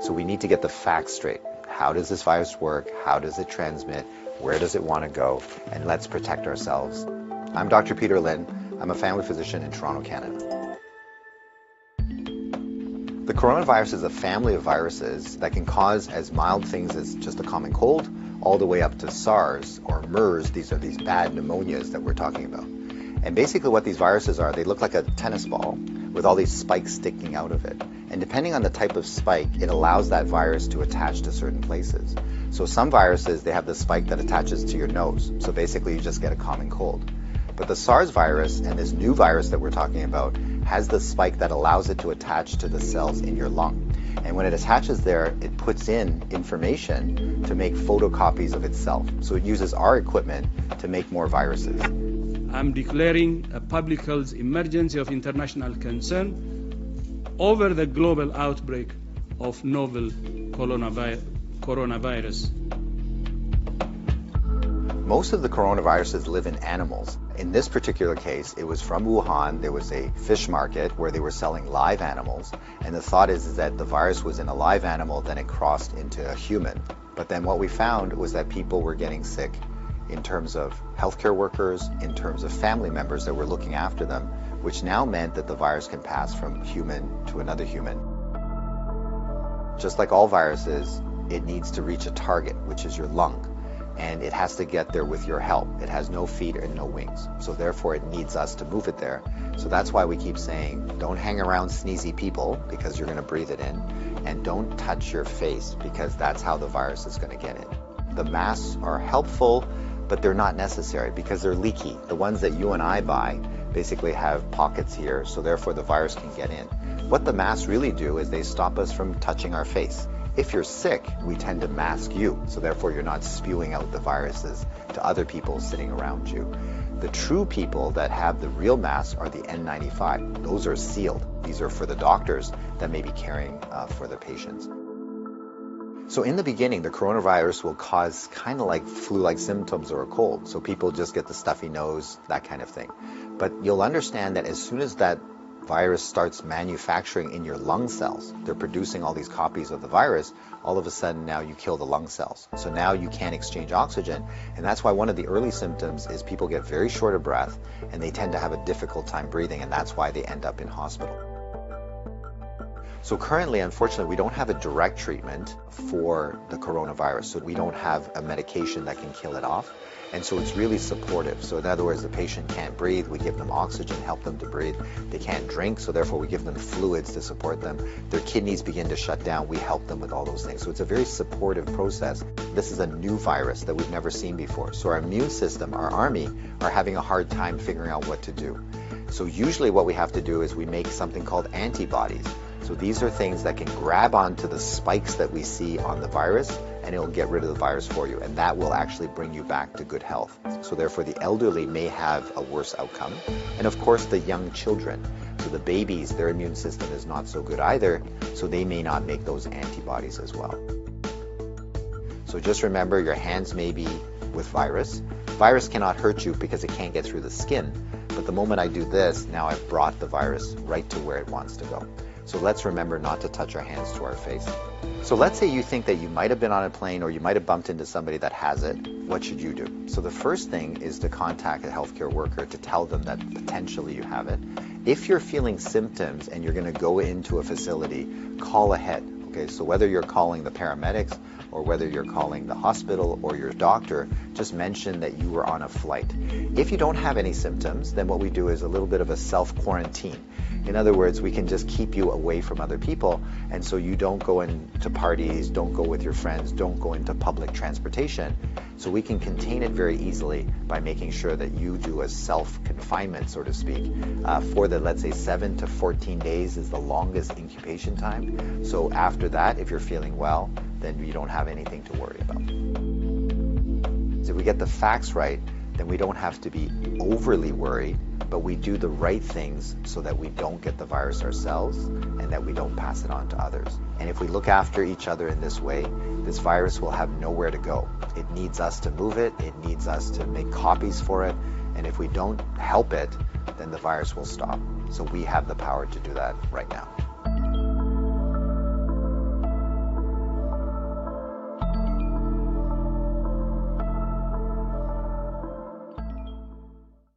So we need to get the facts straight. How does this virus work? How does it transmit? Where does it want to go? And let's protect ourselves. I'm Dr. Peter Lin. I'm a family physician in Toronto, Canada. The coronavirus is a family of viruses that can cause as mild things as just a common cold, all the way up to SARS or MERS. These are these bad pneumonias that we're talking about. And basically what these viruses are, they look like a tennis ball with all these spikes sticking out of it. And depending on the type of spike, it allows that virus to attach to certain places. So some viruses, they have the spike that attaches to your nose. So basically you just get a common cold. But the SARS virus and this new virus that we're talking about has the spike that allows it to attach to the cells in your lung. And when it attaches there, it puts in information to make photocopies of itself. So it uses our equipment to make more viruses. I'm declaring a public health emergency of international concern over the global outbreak of novel coronavirus. Most of the coronaviruses live in animals. In this particular case, it was from Wuhan. There was a fish market where they were selling live animals. And the thought is that the virus was in a live animal, then it crossed into a human. But then what we found was that people were getting sick in terms of healthcare workers, in terms of family members that were looking after them, which now meant that the virus can pass from human to another human. Just like all viruses, it needs to reach a target, which is your lung. And it has to get there with your help. It has no feet and no wings. So therefore it needs us to move it there. So that's why we keep saying, don't hang around sneezy people because you're going to breathe it in. And don't touch your face because that's how the virus is going to get in. The masks are helpful, but they're not necessary because they're leaky. The ones that you and I buy basically have pockets here, so therefore the virus can get in. What the masks really do is they stop us from touching our face. If you're sick, we tend to mask you, so therefore you're not spewing out the viruses to other people sitting around you. The true people that have the real masks are the N95. Those are sealed. These are for the doctors that may be caring for the patients. So in the beginning, the coronavirus will cause kind of like flu-like symptoms or a cold. So people just get the stuffy nose, that kind of thing. But you'll understand that as soon as that virus starts manufacturing in your lung cells, they're producing all these copies of the virus, all of a sudden now you kill the lung cells. So now you can't exchange oxygen, and that's why one of the early symptoms is people get very short of breath and they tend to have a difficult time breathing, and that's why they end up in hospital. So currently, unfortunately, we don't have a direct treatment for the coronavirus. So we don't have a medication that can kill it off. And so it's really supportive. So in other words, the patient can't breathe, we give them oxygen, help them to breathe. They can't drink, so therefore we give them fluids to support them. Their kidneys begin to shut down, we help them with all those things. So it's a very supportive process. This is a new virus that we've never seen before. So our immune system, our army, are having a hard time figuring out what to do. So usually what we have to do is we make something called antibodies. So these are things that can grab onto the spikes that we see on the virus, and it'll get rid of the virus for you, and that will actually bring you back to good health. So therefore the elderly may have a worse outcome, and of course the young children. So the babies, their immune system is not so good either, so they may not make those antibodies as well. So just remember, your hands may be with virus. Virus cannot hurt you because it can't get through the skin, but the moment I do this, now I've brought the virus right to where it wants to go. So let's remember not to touch our hands to our face. So let's say you think that you might have been on a plane or you might have bumped into somebody that has it. What should you do? So the first thing is to contact a healthcare worker to tell them that potentially you have it. If you're feeling symptoms and you're going to go into a facility, call ahead. Okay, so whether you're calling the paramedics or whether you're calling the hospital or your doctor, just mention that you were on a flight. If you don't have any symptoms, then what we do is a little bit of a self-quarantine. In other words, we can just keep you away from other people, and so you don't go into parties, don't go with your friends, don't go into public transportation. So we can contain it very easily by making sure that you do a self-confinement, so to speak, for the, let's say, 7 to 14 days is the longest incubation time. So after that, if you're feeling well, then you don't have anything to worry about. So if we get the facts right, then we don't have to be overly worried, but we do the right things so that we don't get the virus ourselves and that we don't pass it on to others. And if we look after each other in this way, this virus will have nowhere to go. It needs us to move it, it needs us to make copies for it, and if we don't help it, then the virus will stop. So we have the power to do that right now.